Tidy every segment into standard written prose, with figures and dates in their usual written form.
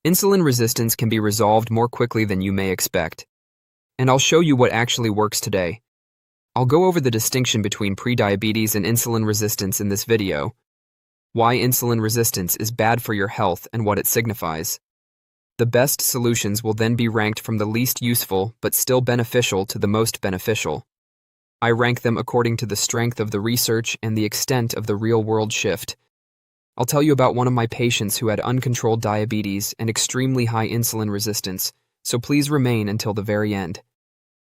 Insulin resistance can be resolved more quickly than you may expect. And I'll show you what actually works today. I'll go over the distinction between prediabetes and insulin resistance in this video, why insulin resistance is bad for your health and what it signifies. The best solutions will then be ranked from the least useful but still beneficial to the most beneficial. I rank them according to the strength of the research and the extent of the real-world shift. I'll tell you about one of my patients who had uncontrolled diabetes and extremely high insulin resistance, so please remain until the very end.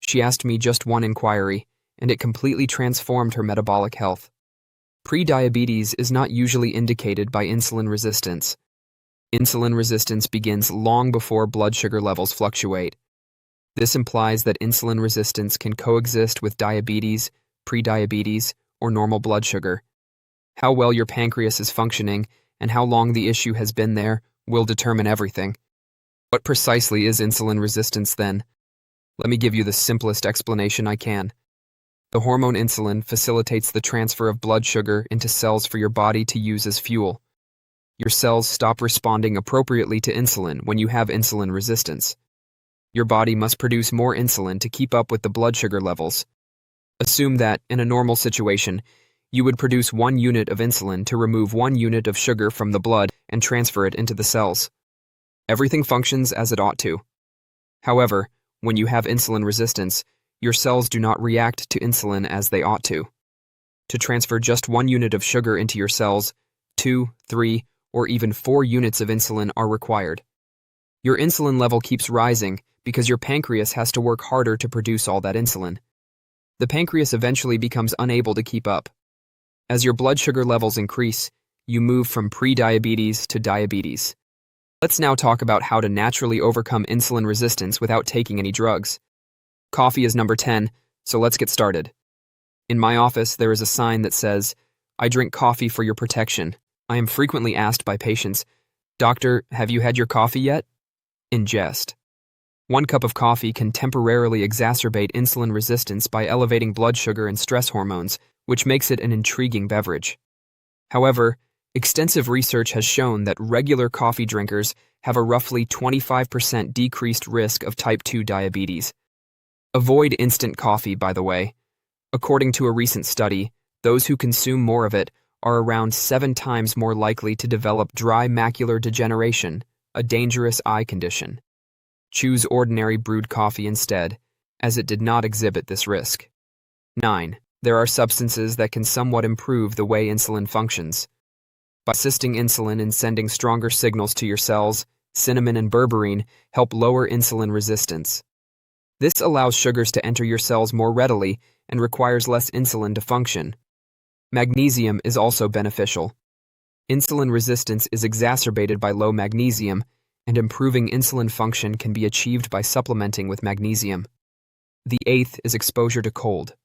She asked me just one inquiry, and it completely transformed her metabolic health. Prediabetes is not usually indicated by insulin resistance. Insulin resistance begins long before blood sugar levels fluctuate. This implies that insulin resistance can coexist with diabetes, prediabetes, or normal blood sugar. How well your pancreas is functioning and how long the issue has been there will determine everything. What precisely is insulin resistance then? Let me give you the simplest explanation I can. The hormone insulin facilitates the transfer of blood sugar into cells for your body to use as fuel. Your cells stop responding appropriately to insulin when you have insulin resistance. Your body must produce more insulin to keep up with the blood sugar levels. Assume that, in a normal situation, you would produce 1 unit of insulin to remove 1 unit of sugar from the blood and transfer it into the cells. Everything functions as it ought to. However, when you have insulin resistance, your cells do not react to insulin as they ought to. To transfer just 1 unit of sugar into your cells, 2, 3, or even 4 units of insulin are required. Your insulin level keeps rising because your pancreas has to work harder to produce all that insulin. The pancreas eventually becomes unable to keep up. As your blood sugar levels increase, you move from prediabetes to diabetes. Let's now talk about how to naturally overcome insulin resistance without taking any drugs. Coffee is number 10, so let's get started. In my office, there is a sign that says, "I drink coffee for your protection." I am frequently asked by patients, "Doctor, have you had your coffee yet?" In jest. 1 cup of coffee can temporarily exacerbate insulin resistance by elevating blood sugar and stress hormones, which makes it an intriguing beverage. However, extensive research has shown that regular coffee drinkers have a roughly 25% decreased risk of type 2 diabetes. Avoid instant coffee, by the way. According to a recent study, those who consume more of it are around 7 times more likely to develop dry macular degeneration, a dangerous eye condition. Choose ordinary brewed coffee instead, as it did not exhibit this risk. 9. There are substances that can somewhat improve the way insulin functions. By assisting insulin in sending stronger signals to your cells, cinnamon and berberine help lower insulin resistance. This allows sugars to enter your cells more readily and requires less insulin to function. Magnesium is also beneficial. Insulin resistance is exacerbated by low magnesium, and improving insulin function can be achieved by supplementing with magnesium. The 8th is exposure to cold.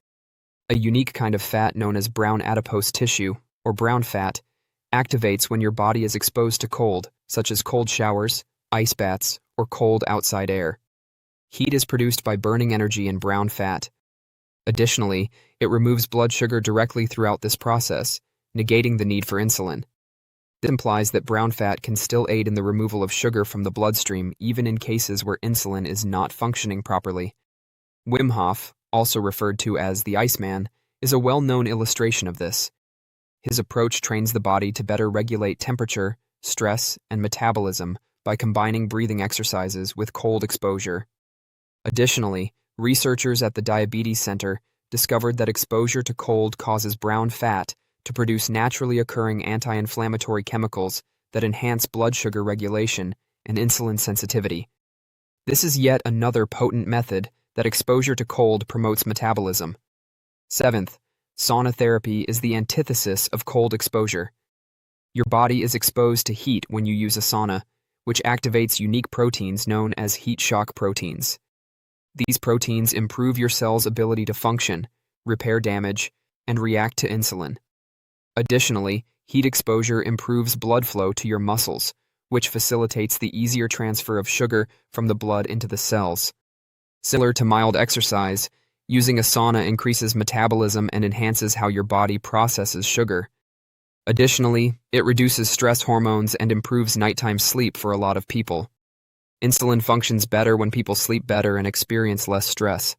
A unique kind of fat known as brown adipose tissue, or brown fat, activates when your body is exposed to cold, such as cold showers, ice baths, or cold outside air. Heat is produced by burning energy in brown fat. Additionally, it removes blood sugar directly throughout this process, negating the need for insulin. This implies that brown fat can still aid in the removal of sugar from the bloodstream even in cases where insulin is not functioning properly. Wim Hof, also referred to as the Iceman, is a well-known illustration of this. His approach trains the body to better regulate temperature, stress, and metabolism by combining breathing exercises with cold exposure. Additionally, researchers at the Diabetes Center discovered that exposure to cold causes brown fat to produce naturally occurring anti-inflammatory chemicals that enhance blood sugar regulation and insulin sensitivity. This is yet another potent method that exposure to cold promotes metabolism. 7th, sauna therapy is the antithesis of cold exposure. Your body is exposed to heat when you use a sauna, which activates unique proteins known as heat shock proteins. These proteins improve your cell's ability to function, repair damage, and react to insulin. Additionally, heat exposure improves blood flow to your muscles, which facilitates the easier transfer of sugar from the blood into the cells. Similar to mild exercise, using a sauna increases metabolism and enhances how your body processes sugar. Additionally, it reduces stress hormones and improves nighttime sleep for a lot of people. Insulin functions better when people sleep better and experience less stress.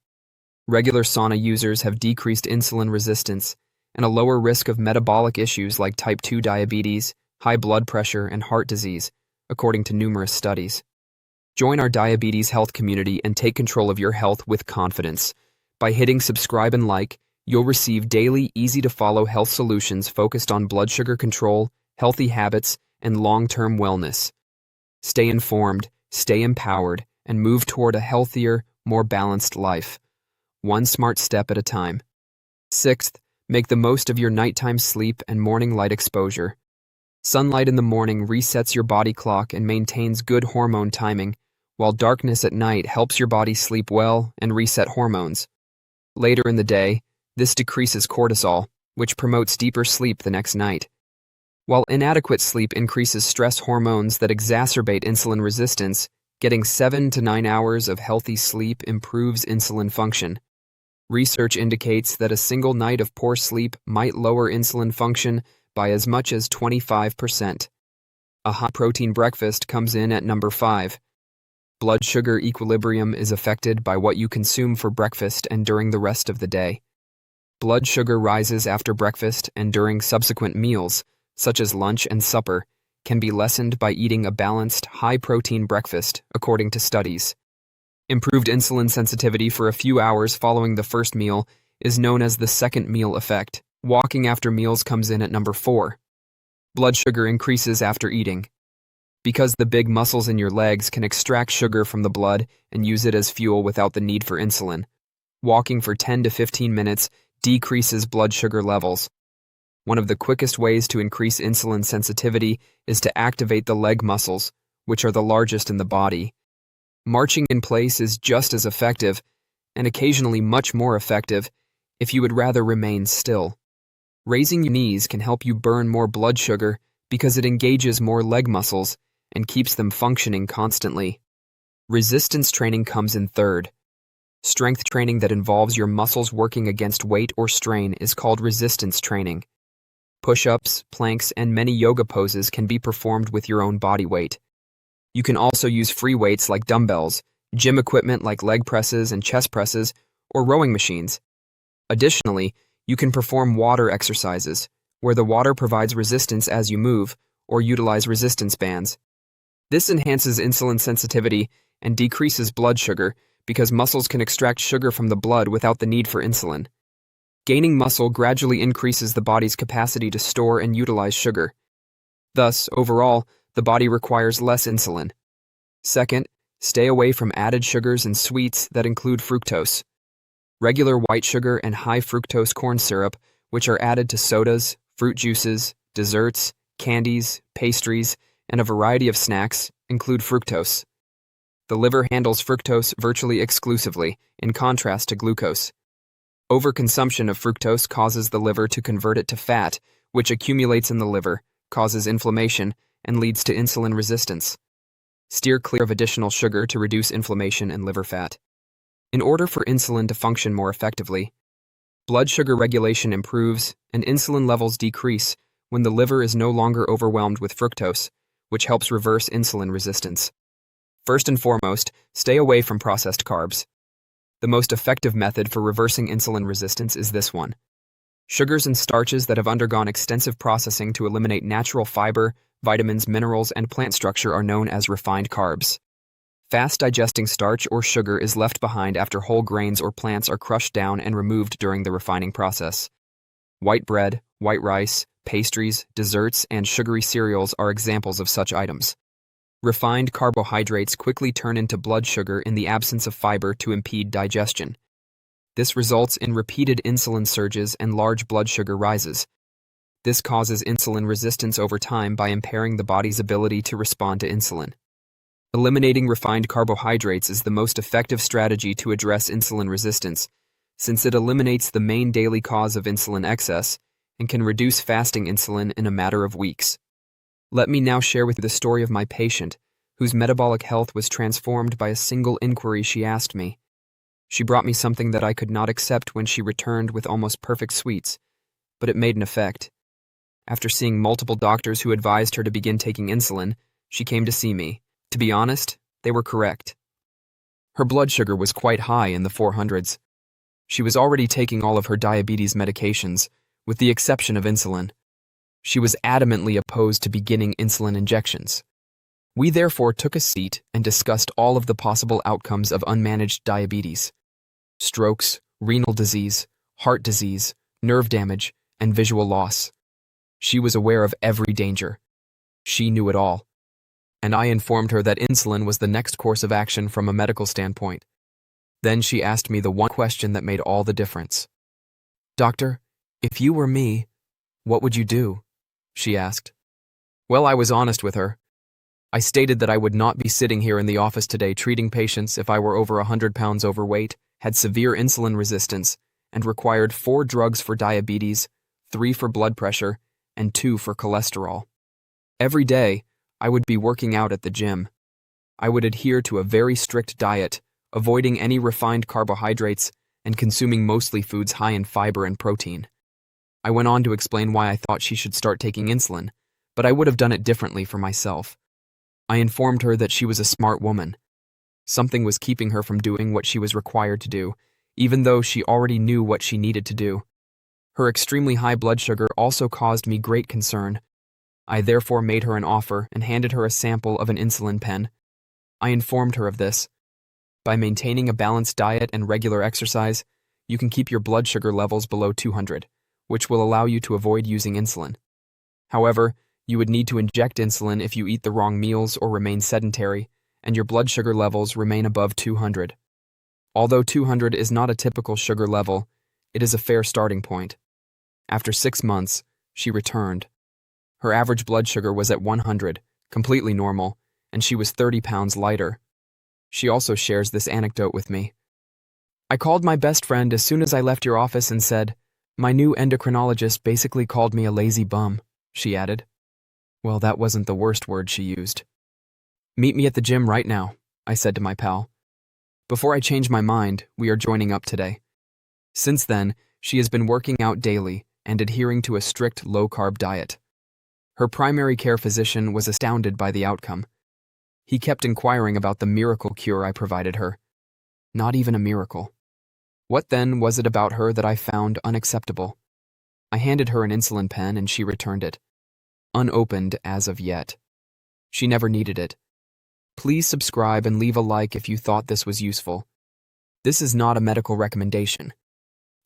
Regular sauna users have decreased insulin resistance and a lower risk of metabolic issues like type 2 diabetes, high blood pressure, and heart disease, according to numerous studies. Join our diabetes health community and take control of your health with confidence. By hitting subscribe and like, you'll receive daily, easy-to-follow health solutions focused on blood sugar control, healthy habits, and long-term wellness. Stay informed, stay empowered, and move toward a healthier, more balanced life. One smart step at a time. Sixth, make the most of your nighttime sleep and morning light exposure. Sunlight in the morning resets your body clock and maintains good hormone timing, while darkness at night helps your body sleep well and reset hormones. Later in the day, this decreases cortisol, which promotes deeper sleep the next night. While inadequate sleep increases stress hormones that exacerbate insulin resistance, getting 7 to 9 hours of healthy sleep improves insulin function. Research indicates that a single night of poor sleep might lower insulin function by as much as 25%. A high-protein breakfast comes in at number 5. Blood sugar equilibrium is affected by what you consume for breakfast and during the rest of the day. Blood sugar rises after breakfast and during subsequent meals, such as lunch and supper, can be lessened by eating a balanced, high-protein breakfast, according to studies. Improved insulin sensitivity for a few hours following the first meal is known as the second meal effect. Walking after meals comes in at number 4. Blood sugar increases after eating. Because the big muscles in your legs can extract sugar from the blood and use it as fuel without the need for insulin, walking for 10 to 15 minutes decreases blood sugar levels. One of the quickest ways to increase insulin sensitivity is to activate the leg muscles, which are the largest in the body. Marching in place is just as effective, and occasionally much more effective, if you would rather remain still. Raising your knees can help you burn more blood sugar because it engages more leg muscles and keeps them functioning constantly. Resistance training comes in third. Strength training that involves your muscles working against weight or strain is called resistance training. Push-ups, planks, and many yoga poses can be performed with your own body weight. You can also use free weights like dumbbells, gym equipment like leg presses and chest presses, or rowing machines. Additionally, you can perform water exercises, where the water provides resistance as you move, or utilize resistance bands. This enhances insulin sensitivity and decreases blood sugar because muscles can extract sugar from the blood without the need for insulin. Gaining muscle gradually increases the body's capacity to store and utilize sugar. Thus, overall, the body requires less insulin. Second, stay away from added sugars and sweets that include fructose. Regular white sugar and high fructose corn syrup, which are added to sodas, fruit juices, desserts, candies, pastries, and a variety of snacks, include fructose. The liver handles fructose virtually exclusively, in contrast to glucose. Overconsumption of fructose causes the liver to convert it to fat, which accumulates in the liver, causes inflammation, and leads to insulin resistance. Steer clear of additional sugar to reduce inflammation and liver fat. In order for insulin to function more effectively, blood sugar regulation improves and insulin levels decrease when the liver is no longer overwhelmed with fructose, which helps reverse insulin resistance. First and foremost, stay away from processed carbs. The most effective method for reversing insulin resistance is this one. Sugars and starches that have undergone extensive processing to eliminate natural fiber, vitamins, minerals, and plant structure are known as refined carbs. Fast-digesting starch or sugar is left behind after whole grains or plants are crushed down and removed during the refining process. White bread, white rice, pastries, desserts, and sugary cereals are examples of such items. Refined carbohydrates quickly turn into blood sugar in the absence of fiber to impede digestion. This results in repeated insulin surges and large blood sugar rises. This causes insulin resistance over time by impairing the body's ability to respond to insulin. Eliminating refined carbohydrates is the most effective strategy to address insulin resistance, since it eliminates the main daily cause of insulin excess and can reduce fasting insulin in a matter of weeks. Let me now share with you the story of my patient, whose metabolic health was transformed by a single inquiry she asked me. She brought me something that I could not accept when she returned with almost perfect sweets, but it made an effect. After seeing multiple doctors who advised her to begin taking insulin, she came to see me. To be honest, They were correct. Her blood sugar was quite high in the 400s. She was already taking all of her diabetes medications, with the exception of insulin. She was adamantly opposed to beginning insulin injections. We therefore took a seat and discussed all of the possible outcomes of unmanaged diabetes: strokes, renal disease, heart disease, nerve damage, and visual loss. She was aware of every danger. She knew it all. And I informed her that insulin was the next course of action from a medical standpoint. Then she asked me the one question that made all the difference. "Doctor, if you were me, what would you do?" she asked. Well, I was honest with her. I stated that I would not be sitting here in the office today treating patients if I were over 100 pounds overweight, had severe insulin resistance, and required 4 drugs for diabetes, 3 for blood pressure, and 2 for cholesterol. Every day, I would be working out at the gym. I would adhere to a very strict diet, avoiding any refined carbohydrates and consuming mostly foods high in fiber and protein. I went on to explain why I thought she should start taking insulin, but I would have done it differently for myself. I informed her that she was a smart woman. Something was keeping her from doing what she was required to do, even though she already knew what she needed to do. Her extremely high blood sugar also caused me great concern. I therefore made her an offer and handed her a sample of an insulin pen. I informed her of this. By maintaining a balanced diet and regular exercise, you can keep your blood sugar levels below 200, which will allow you to avoid using insulin. However, you would need to inject insulin if you eat the wrong meals or remain sedentary, and your blood sugar levels remain above 200. Although 200 is not a typical sugar level, it is a fair starting point. After 6 months, she returned. Her average blood sugar was at 100, completely normal, and she was 30 pounds lighter. She also shares this anecdote with me. "I called my best friend as soon as I left your office and said, 'My new endocrinologist basically called me a lazy bum,'" she added. Well, that wasn't the worst word she used. "Meet me at the gym right now," I said to my pal. Before I change my mind, we are joining up today. Since then, she has been working out daily and adhering to a strict low-carb diet. Her primary care physician was astounded by the outcome. He kept inquiring about the miracle cure I provided her. Not even a miracle. What then was it about her that I found unacceptable? I handed her an insulin pen and she returned it. Unopened as of yet. She never needed it. Please subscribe and leave a like if you thought this was useful. This is not a medical recommendation.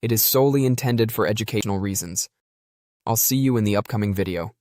It is solely intended for educational reasons. I'll see you in the upcoming video.